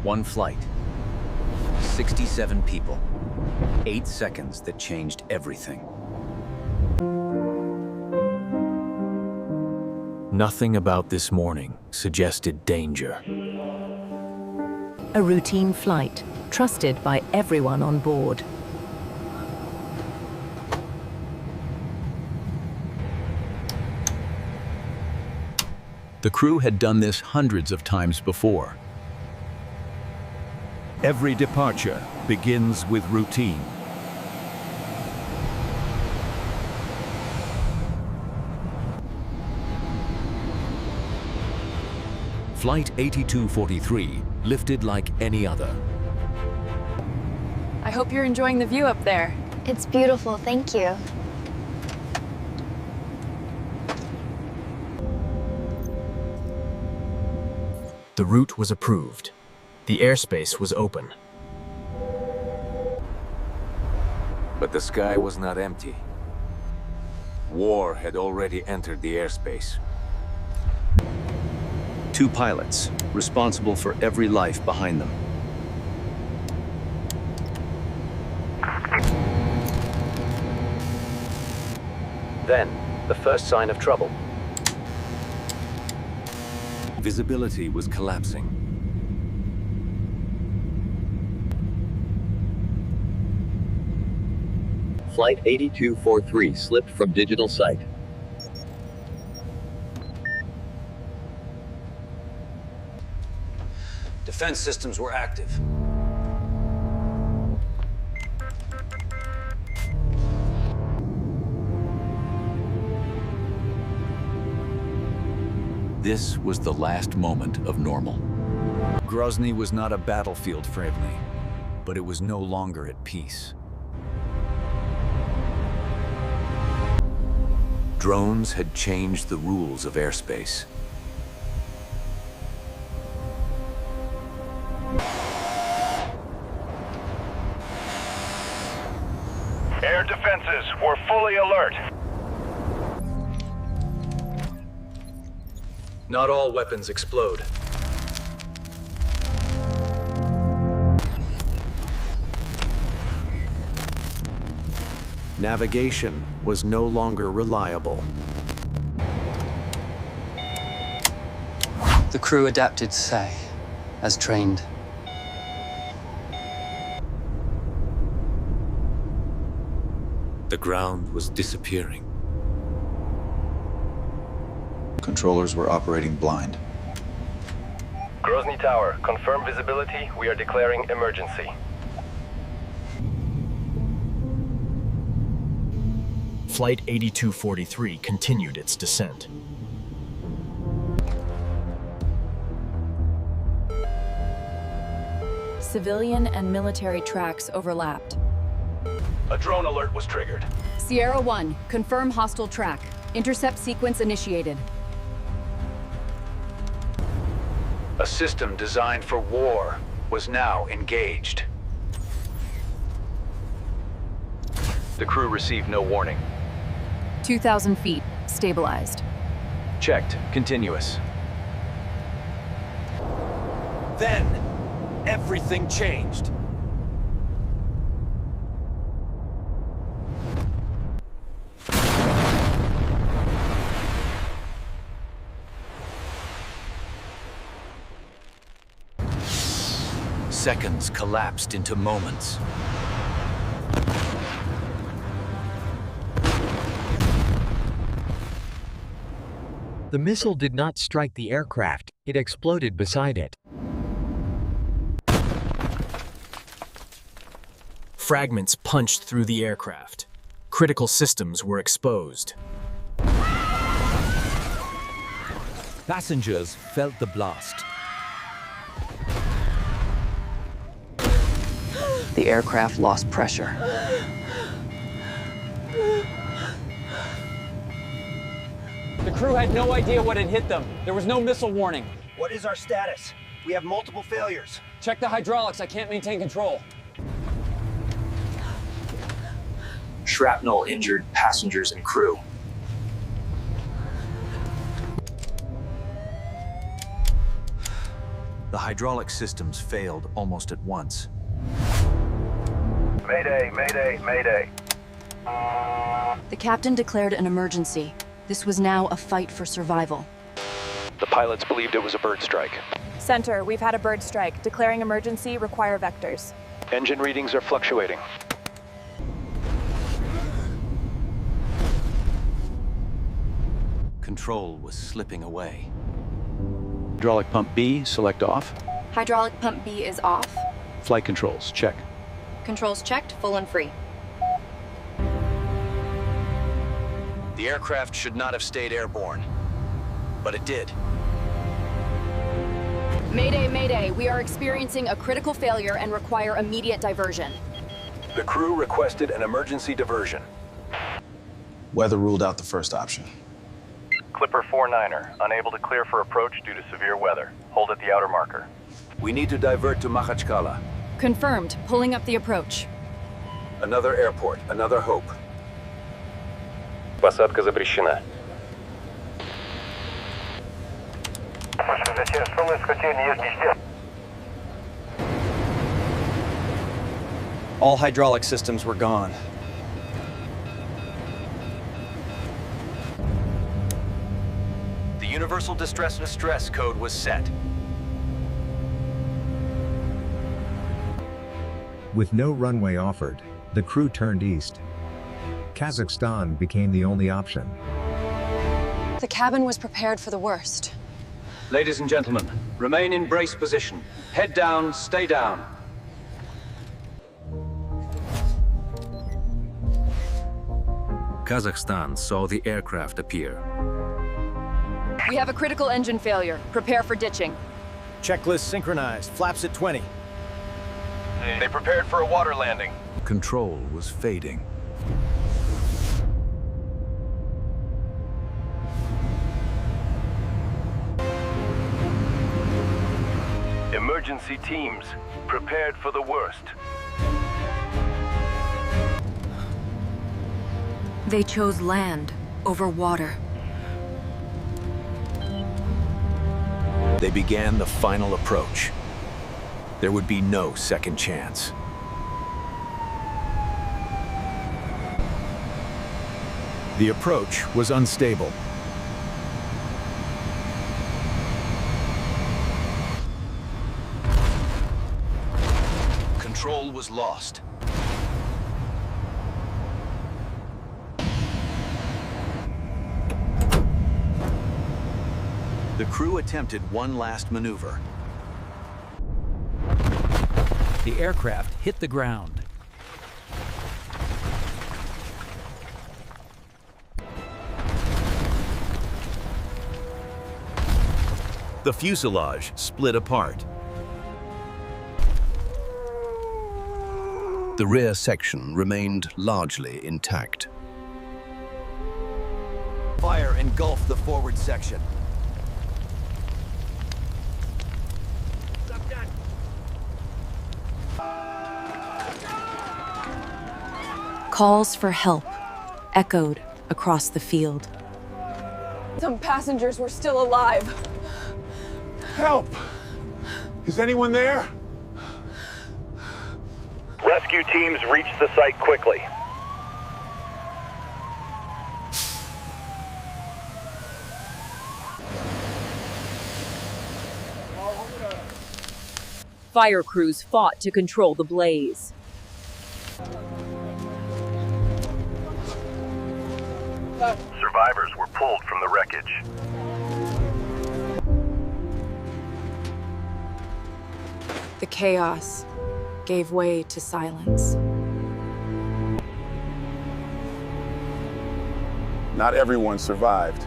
One flight, 67 people, 8 seconds that changed everything. Nothing about this morning suggested danger. A routine flight, trusted by everyone on board. The crew had done this hundreds of times before. Every departure begins with routine. Flight 8243 lifted like any other. I hope you're enjoying the view up there. It's beautiful, thank you. The route was approved. The airspace was open. But the sky was not empty. War had already entered the airspace. 2 pilots, responsible for every life behind them. Then, the first sign of trouble. Visibility was collapsing. Flight 8243 slipped from digital sight. Defense systems were active. This was the last moment of normal. Grozny was not a battlefield for Ivny, but it was no longer at peace. Drones had changed the rules of airspace. Air defenses were fully alert. Not all weapons explode. Navigation was no longer reliable. The crew adapted, say, as trained. The ground was disappearing. Controllers were operating blind. Grozny Tower, confirm visibility. We are declaring emergency. Flight 8243 continued its descent. Civilian and military tracks overlapped. A drone alert was triggered. Sierra 1, confirm hostile track. Intercept sequence initiated. A system designed for war was now engaged. The crew received no warning. 2,000 feet, stabilized. Checked. Continuous. Then, everything changed. Seconds collapsed into moments. The missile did not strike the aircraft, it exploded beside it. Fragments punched through the aircraft. Critical systems were exposed. Passengers felt the blast. The aircraft lost pressure. The crew had no idea what had hit them. There was no missile warning. What is our status? We have multiple failures. Check the hydraulics. I can't maintain control. Shrapnel injured passengers and crew. The hydraulic systems failed almost at once. Mayday, mayday, mayday. The captain declared an emergency. This was now a fight for survival. The pilots believed it was a bird strike. Center, we've had a bird strike. Declaring emergency, require vectors. Engine readings are fluctuating. Control was slipping away. Hydraulic pump B, select off. Hydraulic pump B is off. Flight controls, check. Controls checked, full and free. The aircraft should not have stayed airborne, but it did. Mayday, mayday. We are experiencing a critical failure and require immediate diversion. The crew requested an emergency diversion. Weather ruled out the first option. Clipper 49er, unable to clear for approach due to severe weather. Hold at the outer marker. We need to divert to Makhachkala. Confirmed. Pulling up the approach. Another airport, another hope. Посадка запрещена. All hydraulic systems were gone. The universal distress code was set. With no runway offered, the crew turned east. Kazakhstan became the only option. The cabin was prepared for the worst. Ladies and gentlemen, remain in brace position. Head down, stay down. Kazakhstan saw the aircraft appear. We have a critical engine failure. Prepare for ditching. Checklist synchronized. Flaps at 20. They prepared for a water landing. Control was fading. Emergency teams, prepared for the worst. They chose land over water. They began the final approach. There would be no second chance. The approach was unstable. Control was lost. The crew attempted one last maneuver. The aircraft hit the ground. The fuselage split apart. The rear section remained largely intact. Fire engulfed the forward section. Calls for help echoed across the field. Some passengers were still alive. Help! Is anyone there? Rescue teams reach the site quickly. Fire crews fought to control the blaze. Survivors were pulled from the wreckage. The chaos gave way to silence. Not everyone survived.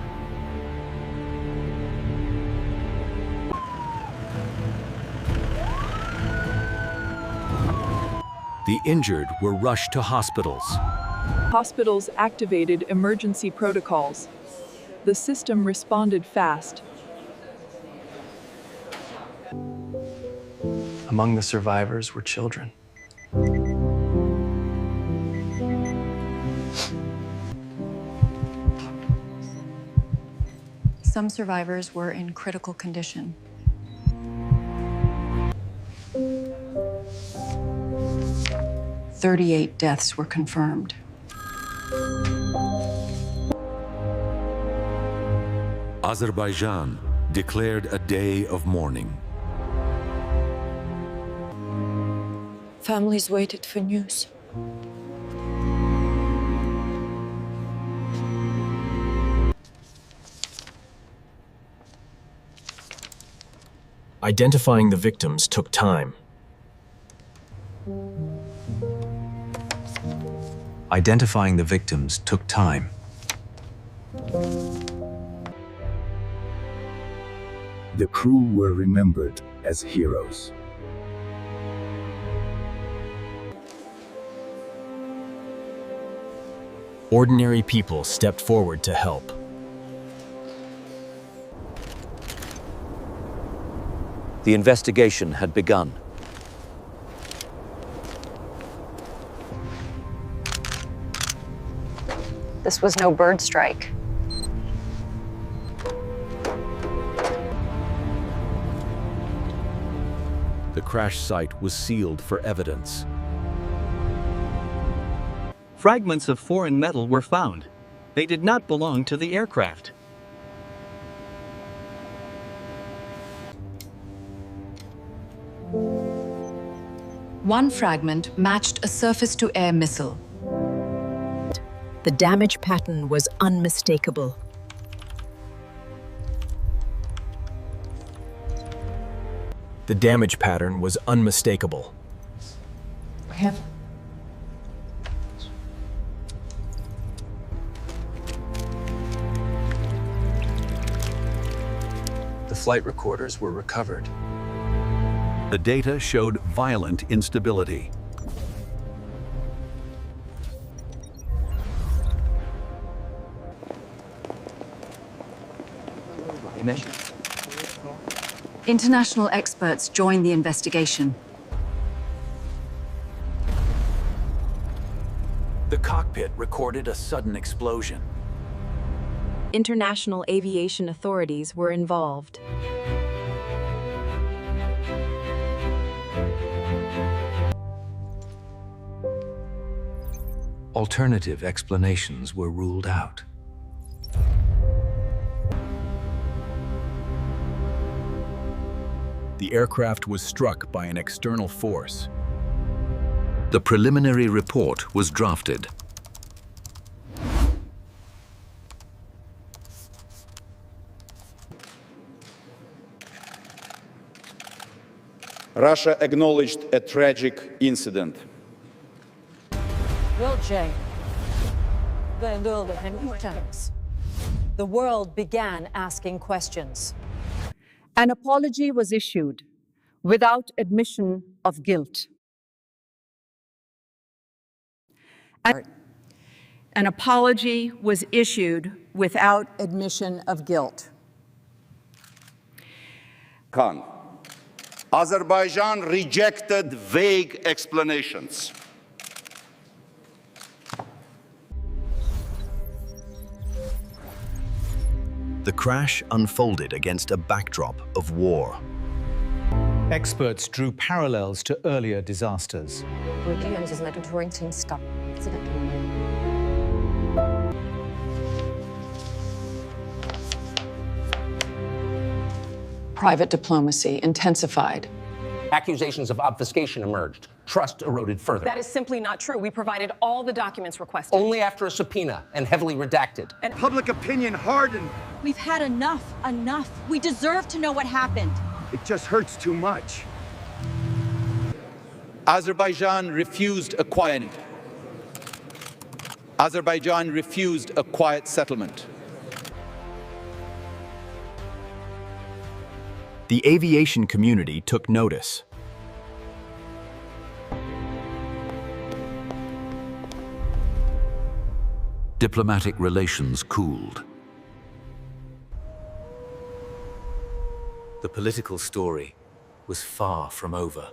The injured were rushed to hospitals. Hospitals activated emergency protocols. The system responded fast. Among the survivors were children. Some survivors were in critical condition. 38 deaths were confirmed. Azerbaijan declared a day of mourning. Families waited for news. Identifying the victims took time. Identifying the victims took time. The crew were remembered as heroes. Ordinary people stepped forward to help. The investigation had begun. This was no bird strike. The crash site was sealed for evidence. Fragments of foreign metal were found. They did not belong to the aircraft. One fragment matched a surface-to-air missile. The damage pattern was unmistakable. The damage pattern was unmistakable. The flight recorders were recovered. The data showed violent instability. International experts joined the investigation. The cockpit recorded a sudden explosion. International aviation authorities were involved. Alternative explanations were ruled out. The aircraft was struck by an external force. The preliminary report was drafted. Russia acknowledged a tragic incident. The world began asking questions. An apology was issued without admission of guilt. An apology was issued without admission of guilt. Khan. Azerbaijan rejected vague explanations. The crash unfolded against a backdrop of war. Experts drew parallels to earlier disasters. Private diplomacy intensified. Accusations of obfuscation emerged. Trust eroded further. That is simply not true. We provided all the documents requested. Only after a subpoena and heavily redacted. And public opinion hardened. We've had enough. We deserve to know what happened. It just hurts too much. Azerbaijan refused a quiet. Azerbaijan refused a quiet settlement. The aviation community took notice. Diplomatic relations cooled. The political story was far from over.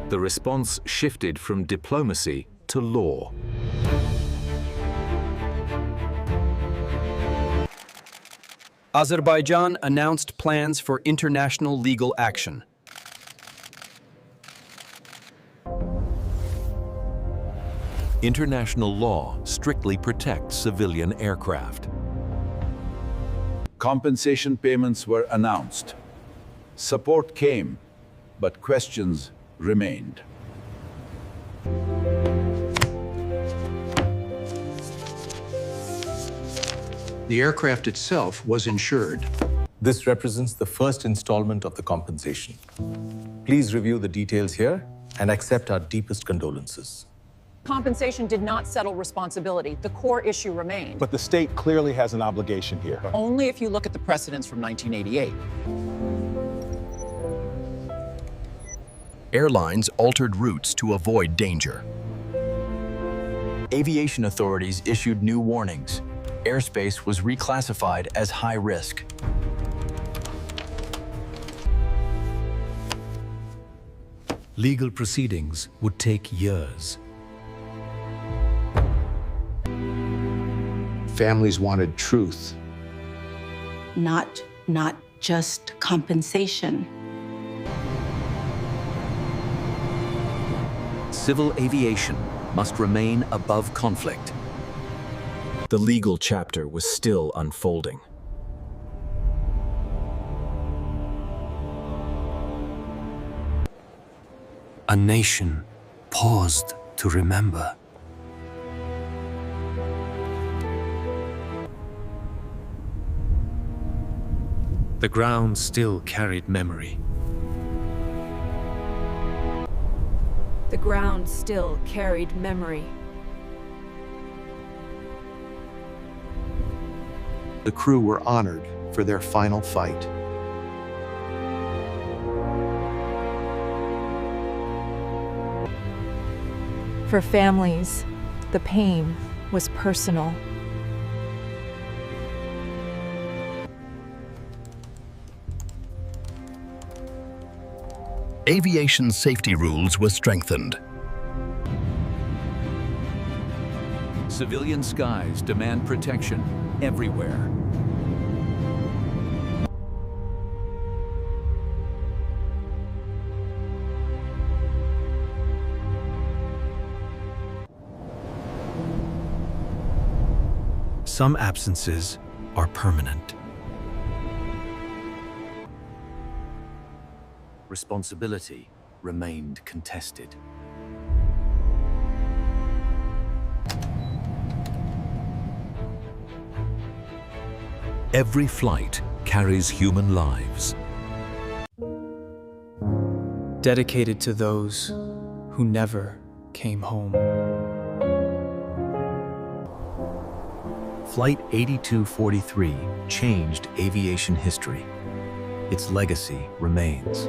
The response shifted from diplomacy to law. Azerbaijan announced plans for international legal action. International law strictly protects civilian aircraft. Compensation payments were announced. Support came, but questions remained. The aircraft itself was insured. This represents the first installment of the compensation. Please review the details here and accept our deepest condolences. Compensation did not settle responsibility. The core issue remained. But the state clearly has an obligation here. Only if you look at the precedents from 1988. Airlines altered routes to avoid danger. Aviation authorities issued new warnings. Airspace was reclassified as high risk. Legal proceedings would take years. Families wanted truth. Not just compensation. Civil aviation must remain above conflict. The legal chapter was still unfolding. A nation paused to remember. The ground still carried memory. The ground still carried memory. The crew were honored for their final fight. For families, the pain was personal. Aviation safety rules were strengthened. Civilian skies demand protection everywhere. Some absences are permanent. Responsibility remained contested. Every flight carries human lives. Dedicated to those who never came home. Flight 8243 changed aviation history. Its legacy remains.